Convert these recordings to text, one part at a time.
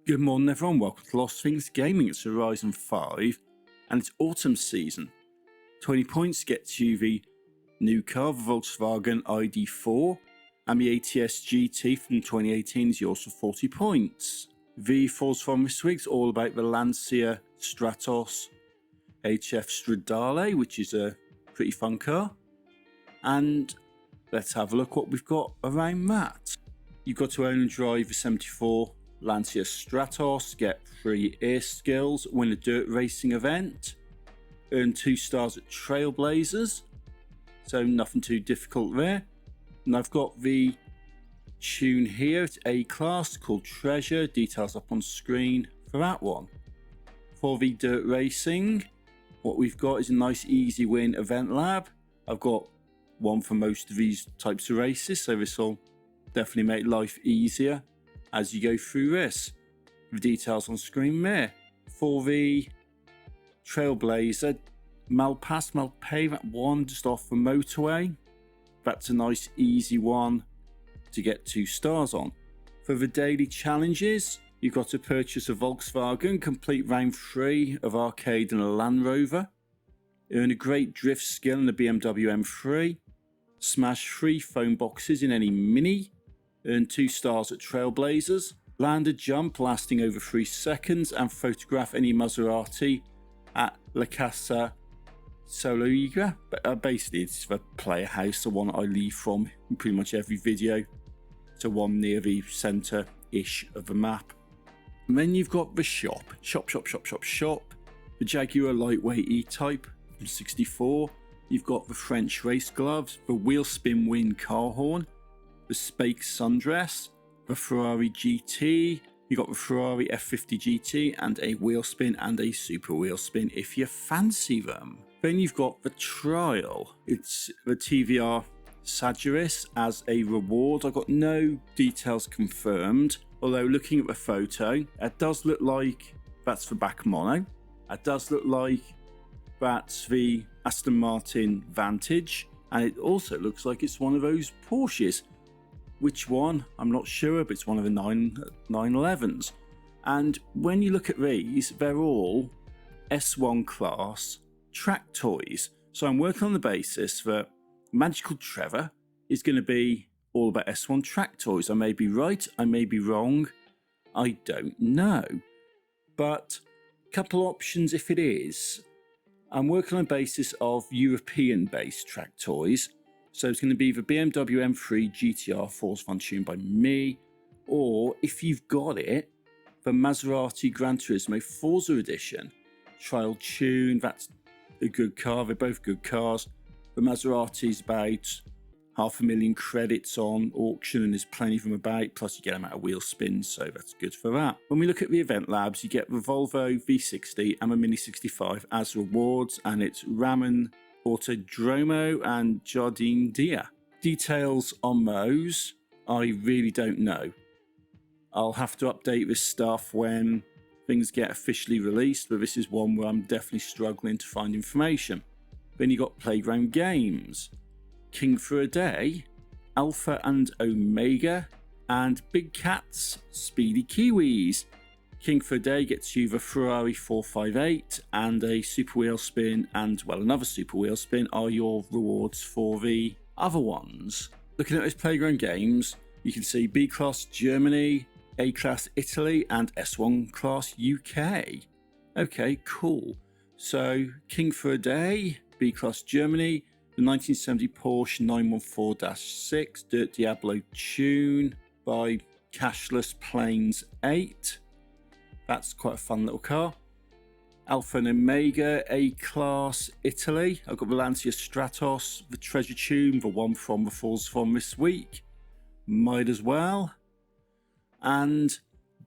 Good morning everyone, welcome to Lost Things Gaming. It's Horizon 5 and it's autumn season. 20 points gets you the new car, the Volkswagen ID4, and the ATS GT from 2018 is yours for 40 points. The Forzathon this week's all about the Lancia Stratos HF Stradale, which is a pretty fun car. And let's have a look what we've got around that. You've got to own and drive the 74 Lancia Stratos, get 3 air skills, win a dirt racing event, earn 2 stars at Trailblazers, so nothing too difficult there. And I've got the tune here, it's A-Class, called Treasure, details up on screen for that one. For the dirt racing, what we've got is a nice easy win event lab. I've got one for most of these types of races, so this will definitely make life easier as you go through this. The details on screen there. For the Trailblazer, Malpay, that one just off the motorway. That's a nice easy one to get 2 stars on. For the daily challenges, you've got to purchase a Volkswagen, complete round 3 of Arcade and a Land Rover, earn a great drift skill in the BMW M3, smash 3 phone boxes in any Mini, earn 2 stars at Trailblazers, land a jump lasting over 3 seconds, and photograph any Maserati at La Casa Soloiga. But basically it's the player house, the one I leave from in pretty much every video. So one near the centre-ish of the map. And then you've got the shop. Shop. The Jaguar Lightweight E-Type from 64. You've got the French race gloves, the wheel spin win car horn, the Spake sundress, the Ferrari GT, you got the Ferrari F50 GT, and a wheel spin and a super wheel spin if you fancy them. Then you've got the trial. It's the TVR Sagiris as a reward. I've got no details confirmed, although looking at the photo, it does look like that's the back mono. It does look like that's the Aston Martin Vantage, and it also looks like it's one of those Porsches. Which one? I'm not sure, but it's one of the 911s. And when you look at these, they're all S1 class track toys. So I'm working on the basis that Magical Trevor is going to be all about S1 track toys. I may be right, I may be wrong, I don't know. But a couple options if it is. I'm working on the basis of European-based track toys. So it's going to be the BMW M3 GTR Forzathon tuned by me, or if you've got it, the Maserati Gran Turismo Forza Edition trial tune. That's a good car. They're both good cars. The Maserati's about 500,000 credits on auction, and there's plenty of them about. Plus, you get them out of wheel spins, so that's good for that. When we look at the event labs, you get the Volvo V60 and the Mini 65 as rewards, and it's Ramen Autodromo and Jardine Dia. Details on those, I really don't know. I'll have to update this stuff when things get officially released, but this is one where I'm definitely struggling to find information. Then you got Playground Games, King for a Day, Alpha and Omega, and Big Cats, Speedy Kiwis. King for a Day gets you the Ferrari 458 and a super wheel spin, and well, another super wheel spin are your rewards for the other ones. Looking at those Playground Games, you can see B Class Germany, A Class Italy, and S1 Class UK. Okay, cool. So King for a Day, B Class Germany, the 1970 Porsche 914-6 Dirt Diablo tune by Cashless Plains 8. That's quite a fun little car. Alpha and Omega, A-Class, Italy. I've got the Lancia Stratos, the Treasure Tune, the one from the Forzathon this week. Might as well. And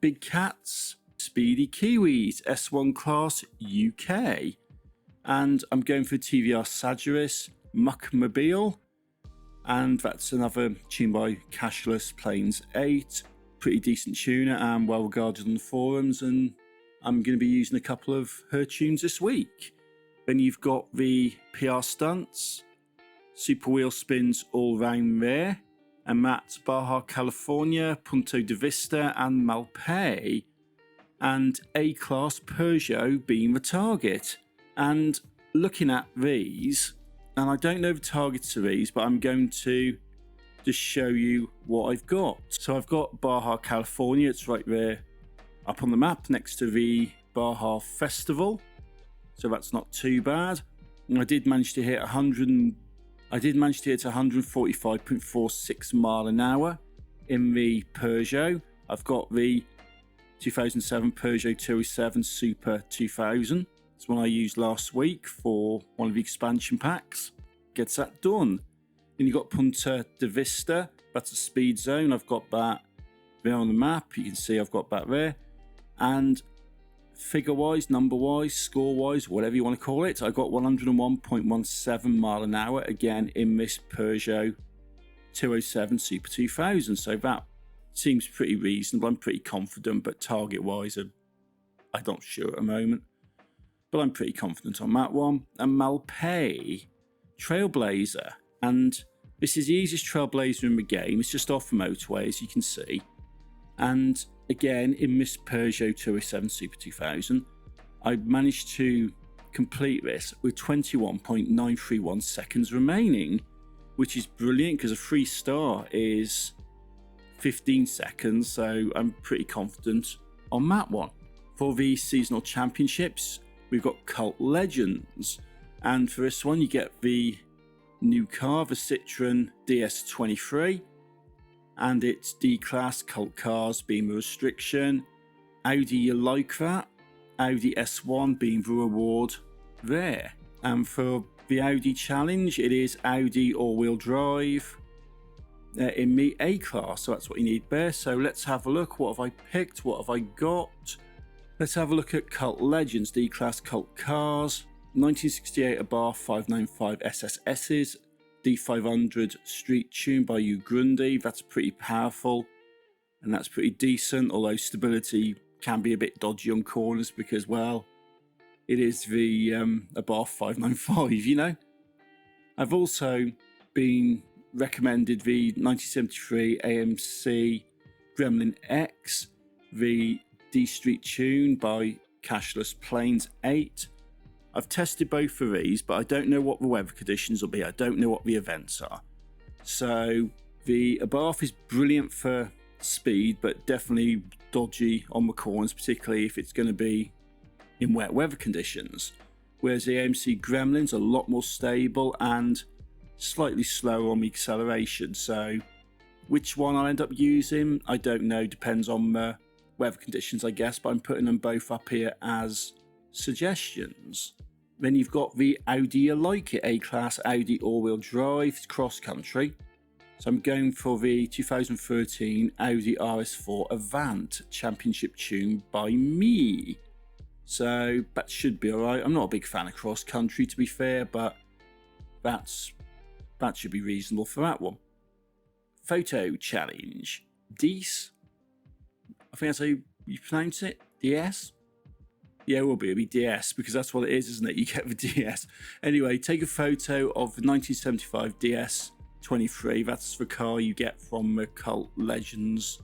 Big Cats, Speedy Kiwis, S1 Class, UK. And I'm going for TVR Sagiris, Muckmobile. And that's another tune by Cashless Plains 8. Pretty decent tuner and well regarded on the forums, and I'm going to be using a couple of her tunes this week. Then you've got the PR Stunts, super wheel spins all round there, and that's Baja California, Punto de Vista and Malpay. and A-Class Peugeot being the target. And looking at these, and I don't know the targets of these, but I'm going to just show you what I've got. So I've got Baja, California. It's right there up on the map next to the Baja Festival. So that's not too bad. And I did manage to hit 145.46 mile an hour in the Peugeot. I've got the 2007 Peugeot 207 Super 2000. It's one I used last week for one of the expansion packs. Gets that done. Then you've got Punta de Vista. That's a speed zone. I've got that there on the map. You can see I've got that there. And figure-wise, number-wise, score-wise, whatever you want to call it, I got 101.17 mile an hour again in this Peugeot 207 Super 2000. So that seems pretty reasonable. I'm pretty confident, but target-wise, I'm not sure at the moment. But I'm pretty confident on that one. And Malpay, Trailblazer. And this is the easiest Trailblazer in the game. It's just off the motorway, as you can see. And again, in this Peugeot 207 Super 2000, I managed to complete this with 21.931 seconds remaining, which is brilliant because a 3-star is 15 seconds, so I'm pretty confident on that one. For the seasonal championships, we've got Cult Legends, and for this one you get the new car, the Citroen DS23, and it's D-Class Cult Cars being the restriction. Audi, you like that. Audi S1 being the reward there. And for the Audi Challenge, it is Audi all-wheel drive in the A-Class, so that's what you need there. So let's have a look. What have I picked? What have I got? Let's have a look at Cult Legends, D-Class Cult Cars. 1968 Abarth 595 SSS's. D500 Street Tune by U Grundy. That's pretty powerful and that's pretty decent, although stability can be a bit dodgy on corners because, well, it is the Abarth 595, you know. I've also been recommended the 1973 AMC Gremlin X, the D Street Tune by Cashless Plains 8. I've tested both of these, but I don't know what the weather conditions will be. I don't know what the events are. So the Abarth is brilliant for speed, but definitely dodgy on the corners, particularly if it's going to be in wet weather conditions. Whereas the AMC Gremlin's a lot more stable and slightly slower on the acceleration. So which one I'll end up using, I don't know. Depends on the weather conditions, I guess, but I'm putting them both up here as suggestions. Then you've got the Audi You Like It A-Class Audi all-wheel drive cross-country. So I'm going for the 2013 Audi RS4 Avant Championship Tune by me. So that should be alright. I'm not a big fan of cross-country, to be fair, but that should be reasonable for that one. Photo Challenge. DS. I think that's how you pronounce it. DS? Yeah, it will be. It'll be DS because that's what it is, isn't it? You get the DS. Anyway, take a photo of the 1975 DS23. That's the car you get from the Cult Legends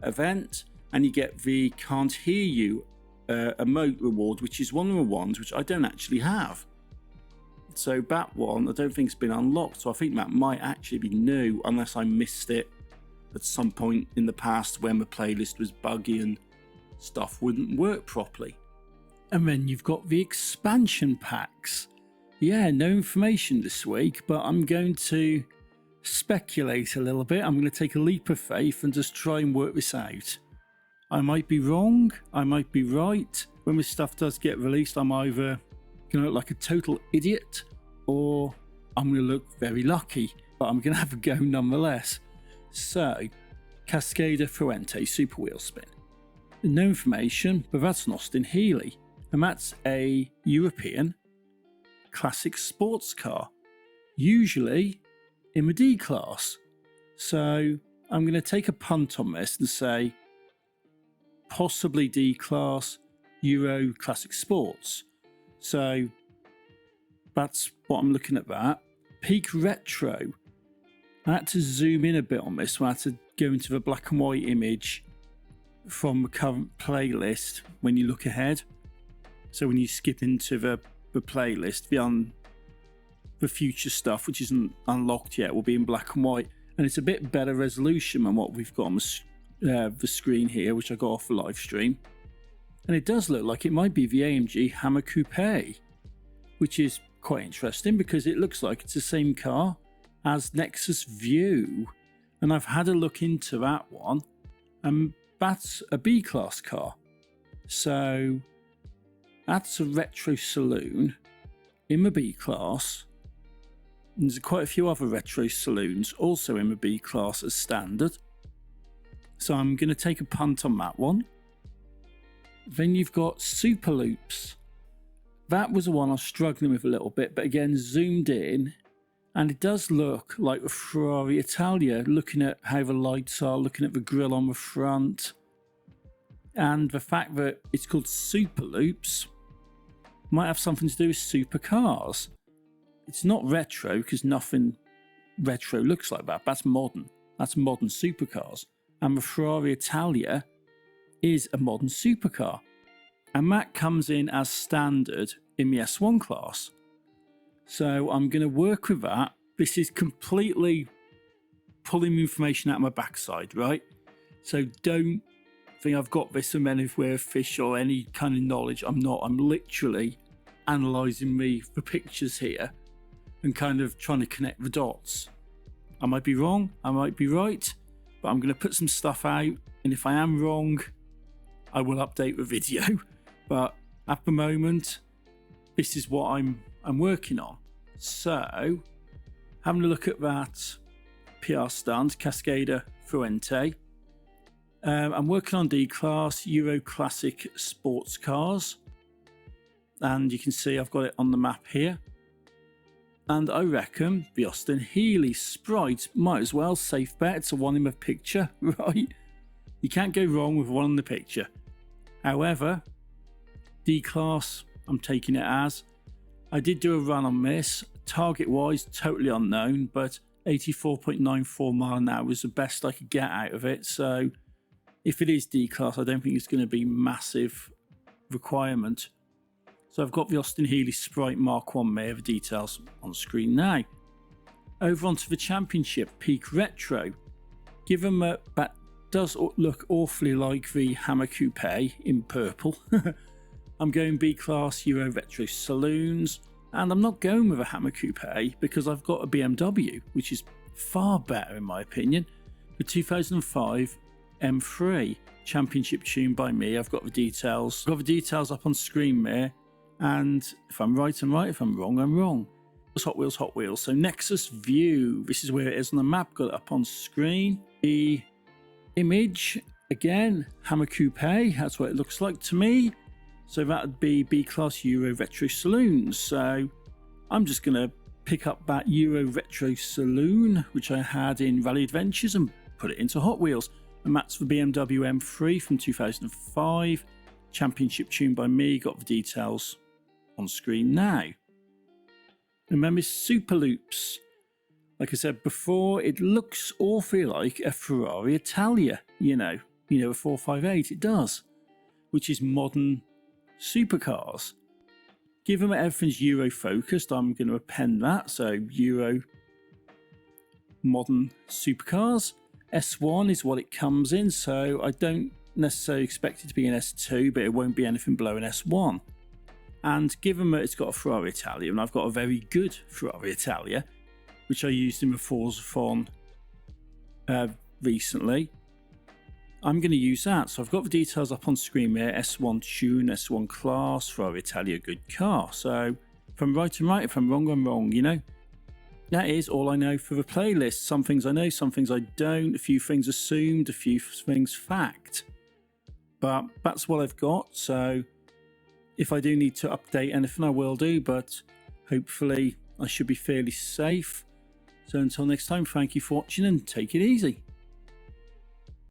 event. And you get the Can't Hear You emote reward, which is one of the ones which I don't actually have. So that one, I don't think it's been unlocked. So I think that might actually be new, unless I missed it at some point in the past when the playlist was buggy and stuff wouldn't work properly. And then you've got the expansion packs. Yeah, no information this week, but I'm going to speculate a little bit. I'm going to take a leap of faith and just try and work this out. I might be wrong, I might be right. When this stuff does get released, I'm either going to look like a total idiot or I'm going to look very lucky, but I'm going to have a go nonetheless. So, Cascada Fuente Super Wheel Spin. No information, but that's an Austin Healey. And that's a European classic sports car, usually in the D class. So I'm going to take a punt on this and say possibly D class Euro classic sports. So that's what I'm looking at that. Peak Retro. I had to zoom in a bit on this one. I had to go into the black and white image from the current playlist when you look ahead. So when you skip into the playlist, the future stuff, which isn't unlocked yet, will be in black and white. And it's a bit better resolution than what we've got on the screen here, which I got off the live stream. And it does look like it might be the AMG Hammer Coupe, which is quite interesting because it looks like it's the same car as Nexus View. And I've had a look into that one, and that's a B-Class car. So that's a retro saloon in the B-Class. And there's quite a few other retro saloons also in the B-Class as standard. So I'm going to take a punt on that one. Then you've got Super Loops. That was the one I was struggling with a little bit, but again, zoomed in, and it does look like a Ferrari Italia, looking at how the lights are, looking at the grille on the front, and the fact that it's called Super Loops might have something to do with supercars. It's not retro, because nothing retro looks like that. That's modern. That's modern supercars. And the Ferrari Italia is a modern supercar. And that comes in as standard in the S1 class. So I'm going to work with that. This is completely pulling information out of my backside, right? So don't think I've got this and then if we're official or any kind of knowledge. I'm not. I'm literally analysing the pictures here and kind of trying to connect the dots. I might be wrong, I might be right, but I'm going to put some stuff out, and if I am wrong, I will update the video. But at the moment, this is what I'm working on. So, having a look at that PR stunt, Cascada Fuente. I'm working on D-Class Euro Classic sports cars. And you can see I've got it on the map here. And I reckon the Austin Healey Sprite might as well safe bet. It's a one in the picture, right? You can't go wrong with one in the picture. However, D-Class, I'm taking it as. I did do a run on this. Target-wise, totally unknown, but 84.94 mile an hour was the best I could get out of it. So if it is D-Class, I don't think it's going to be massive requirement. So I've got the Austin Healey Sprite Mark 1 Mayor, the details on screen now. Over onto the Championship Peak Retro. Given that does look awfully like the Hammer Coupe in purple, I'm going B-Class Euro Retro Saloons, and I'm not going with a Hammer Coupe because I've got a BMW, which is far better in my opinion. The 2005 M3 Championship tune by me. I've got the details. I've got the details up on screen there. And if I'm right, I'm right. If I'm wrong, I'm wrong. It's Hot Wheels, Hot Wheels. So Nexus View. This is where it is on the map. Got it up on screen. The image, again, Hammer Coupe. That's what it looks like to me. So that would be B-Class Euro Retro Saloons. So I'm just going to pick up that Euro Retro Saloon, which I had in Rally Adventures, and put it into Hot Wheels. And that's the BMW M3 from 2005. Championship tune by me. Got the details on screen now. Remember Super Loops. Like I said before, it looks awfully like a Ferrari Italia, you know, a 458, it does, which is modern supercars. Given that everything's Euro focused, I'm going to append that, so Euro modern supercars. S1 is what it comes in, so I don't necessarily expect it to be an S2, but it won't be anything below an S1. And given that it's got a Ferrari Italia, and I've got a very good Ferrari Italia, which I used in the Forzathon recently, I'm going to use that. So I've got the details up on screen there. S1 tune, S1 class, Ferrari Italia, good car. So if I'm right, I'm right. If I'm wrong, you know. That is all I know for the playlist. Some things I know, some things I don't. A few things assumed, a few things fact. But that's what I've got. So if I do need to update anything, I will do. But hopefully I should be fairly safe. So until next time, thank you for watching and take it easy.